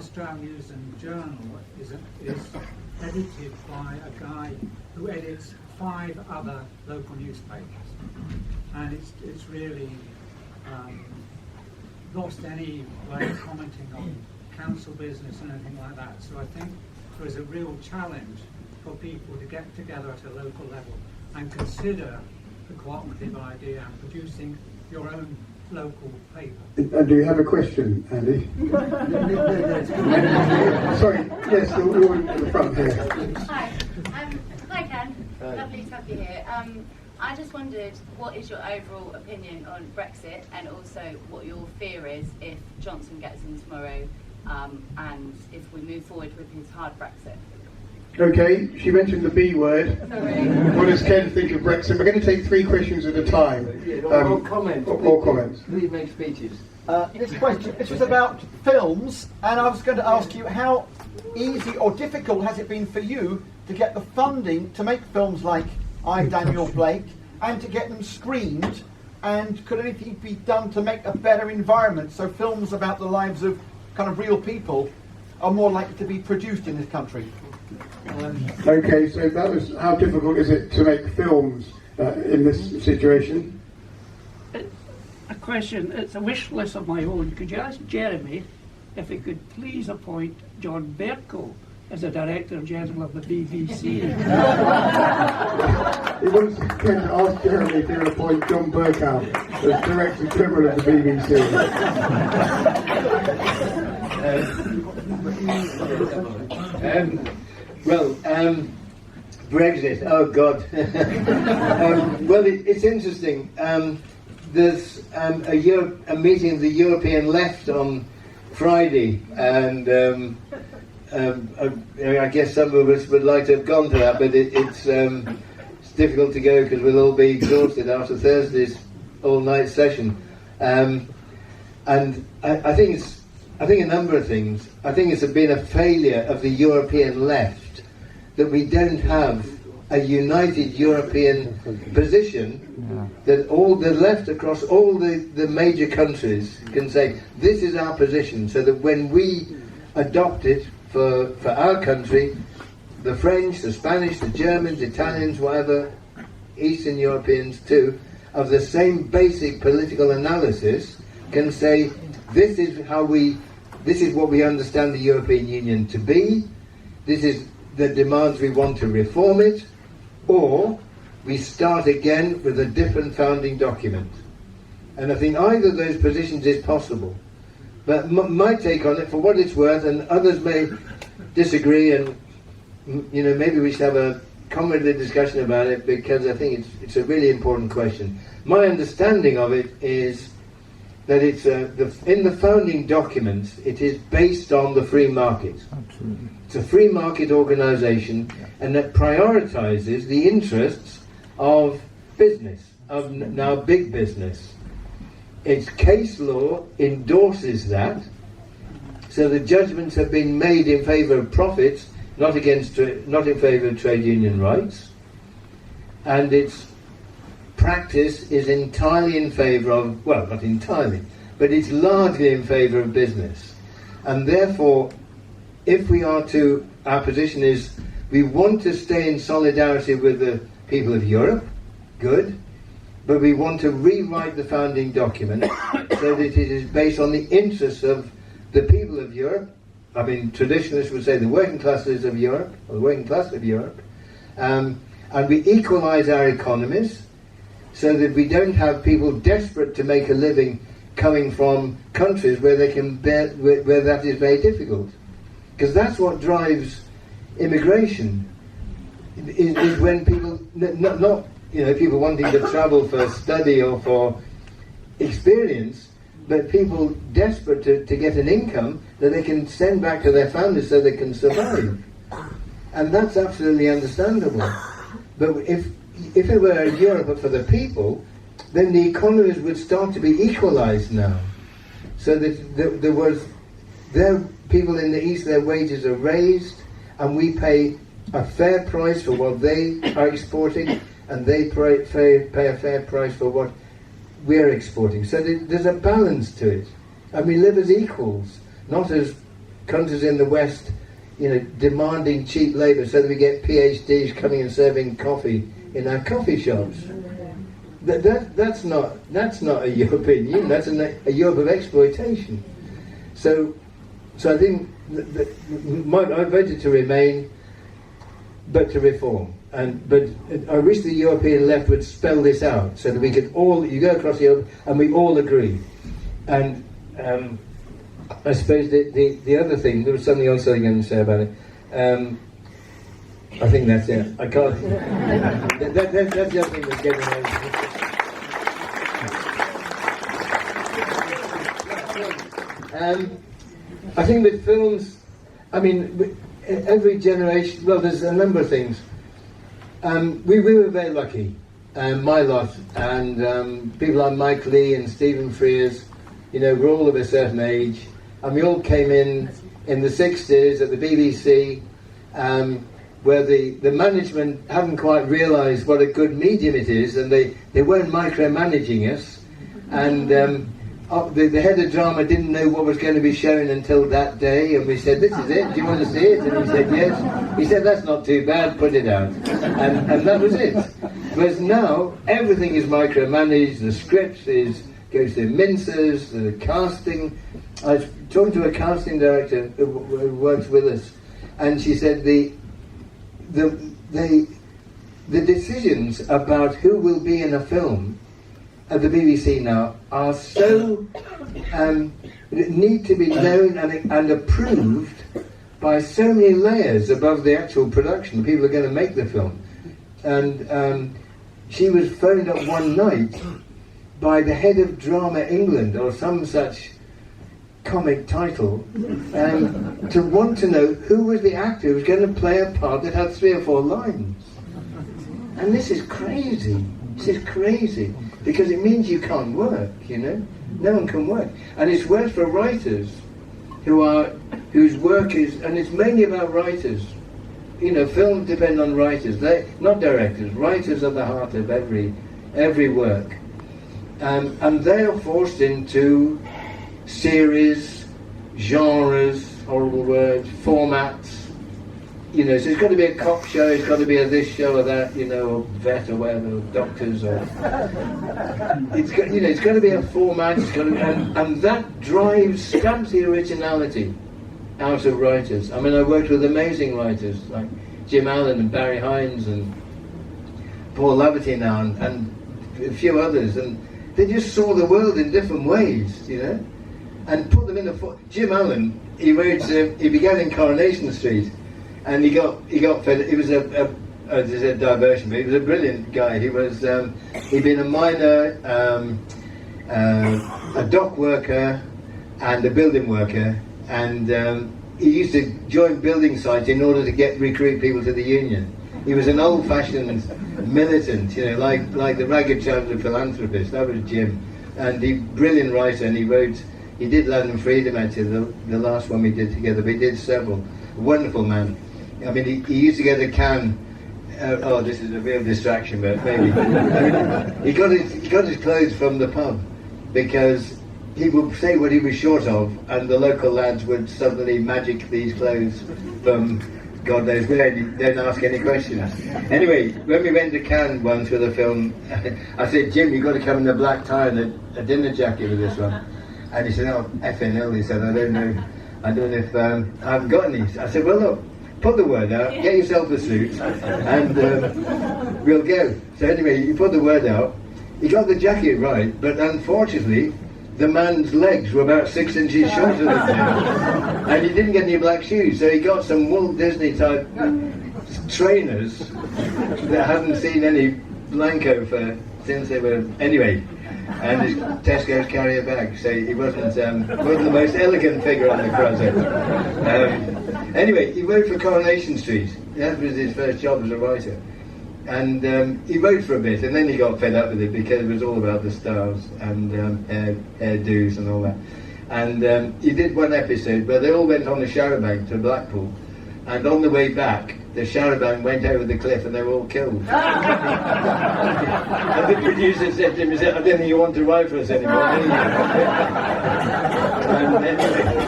Stroud News and Journal is edited by a guy who edits 5 other local newspapers, and it's really lost any way of commenting on council business and anything like that. So I think there is a real challenge for people to get together at a local level and consider the cooperative idea and producing your own local paper. And do you have a question, Andy? Sorry, yes, the one at the front here. Hi, hi Ken. Lovely to have you here. I just wondered, what is your overall opinion on Brexit, and also what your fear is if Johnson gets in tomorrow, and if we move forward with his hard Brexit? Okay, she mentioned the B word. Sorry. What does Ken think of Brexit? We're going to take 3 questions at a time. Or comments. Or comments. Please make speeches. This was about films, and I was going to ask you, how easy or difficult has it been for you to get the funding to make films like I, Daniel Blake, and to get them screened, and could anything be done to make a better environment so films about the lives of kind of real people are more likely to be produced in this country? Okay, so that was, how difficult is it to make films in this situation? A question, it's a wish list of my own. Could you ask Jeremy if he could please appoint John Bercow as the Director General of the BBC? He wants Ken to ask Jeremy if he'll appoint John Bercow as Director General of the BBC. Brexit, oh God. Well, it's interesting. There's a meeting of the European left on Friday, and I guess some of us would like to have gone to that, but it's difficult to go because we'll all be exhausted after Thursday's all-night session. And I think a number of things. I think it's been a failure of the European left that we don't have a united European position, that all the left across all the major countries can say, this is our position, so that when we adopt it for our country, the French, the Spanish, the Germans, Italians, whatever, Eastern Europeans too, of the same basic political analysis, can say, this is what we understand the European Union to be, this is the demands we want to reform it, or we start again with a different founding document. And I think either of those positions is possible. But my take on it, for what it's worth, and others may disagree, and maybe we should have a comradely discussion about it, because I think it's a really important question. My understanding of it is that it's in the founding documents, it is based on the free market. Absolutely. It's a free market organisation, and that prioritises the interests of business, of now big business. Its case law endorses that, so the judgments have been made in favour of profits, not in favour of trade union rights, and its practice is entirely in favour of, well, not entirely, but it's largely in favour of business. And therefore, if we are to, our position is, we want to stay in solidarity with the people of Europe, good, but we want to rewrite the founding document so that it is based on the interests of the people of Europe. I mean, traditionalists would say the working classes of Europe, or the working class of Europe, and we equalise our economies so that we don't have people desperate to make a living coming from countries where they can bear, where that is very difficult. Because that's what drives immigration, is when people, not people wanting to travel for study or for experience, but people desperate to get an income that they can send back to their families so they can survive. And that's absolutely understandable. But if it were Europe for the people, then the economies would start to be equalised now. So that there people in the East, their wages are raised, and we pay a fair price for what they are exporting, and they pay a fair price for what we're exporting. So there's a balance to it. And we live as equals, not as countries in the West, demanding cheap labour so that we get PhDs coming and serving coffee in our coffee shops. That's not a European Union. That's a Europe of exploitation. So I think I voted to remain, but to reform. But I wish the European left would spell this out so that we could you go across Europe and we all agree. And I suppose the other thing, there was something else I was going to say about it. I think that's it. I can't. That's the other thing that's getting I think with films, every generation, well, there's a number of things. We were very lucky, my lot, and people like Mike Lee and Stephen Frears, we're all of a certain age, and we all came in the 60s at the BBC, where the management haven't quite realised what a good medium it is, and they weren't micromanaging us, and the head of drama didn't know what was going to be shown until that day, and we said, "This is it, do you want to see it?" And he said, "Yes." He said, "That's not too bad, put it out." And that was it. Whereas now, everything is micromanaged, the scripts goes to mincers, the casting. I was talking to a casting director who works with us, and she said the decisions about who will be in a film at the BBC now are so need to be known and approved by so many layers above the actual production. People are going to make the film, and she was phoned up one night by the head of Drama England or some such comic title to want to know who was the actor who was going to play a part that had 3 or 4 lines. And this is crazy. This is crazy. Because it means you can't work, No one can work. And it's worse for writers whose work is, and it's mainly about writers. Films depend on writers. They not directors. Writers are the heart of every work. And they are forced into series, genres, horrible words, formats. So it's got to be a cop show, it's got to be a this show or that, or vet or whatever, or doctors or... it's got to be a format, and that stamps the originality out of writers. I worked with amazing writers, like Jim Allen and Barry Hines and Paul Laverty now, and a few others, and they just saw the world in different ways, and put them in Jim Allen, he began in Coronation Street, and he got fed. He was a diversion, but he was a brilliant guy. He'd been a miner, a dock worker, and a building worker, and he used to join building sites in order to recruit people to the union. He was an old-fashioned militant, like the ragged child of philanthropist. That was Jim, and brilliant writer, and he did Land and Freedom, actually, the last one we did together, but he did several. Wonderful man. He used to get a can. This is a real distraction, but maybe. He got his clothes from the pub because he would say what he was short of, and the local lads would suddenly magic these clothes from God knows where. And he don't ask any questions. Anyway, when we went to Cannes once with a film, I said, "Jim, you've got to come in a black tie and a dinner jacket with this one." And he said, "Oh, effing hell," he said, I don't know if I haven't got any." I said, "Well, look, put the word out, get yourself a suit, and we'll go." So anyway, he put the word out. He got the jacket right, but unfortunately, the man's legs were about 6 inches shorter than him, and he didn't get any black shoes. So he got some Walt Disney type trainers that hadn't seen any Blanco since they were anyway. And his Tesco's carrier bag, so he wasn't the most elegant figure on the crozet. Anyway, he worked for Coronation Street. That was his first job as a writer. And he wrote for a bit, and then he got fed up with it because it was all about the stars and hairdos and all that. And he did one episode where they all went on the charabanc to Blackpool, and on the way back, the charabanc went over the cliff and they were all killed. And the producer said to him, "I don't think you want to write for us anymore, do you?" And anyway,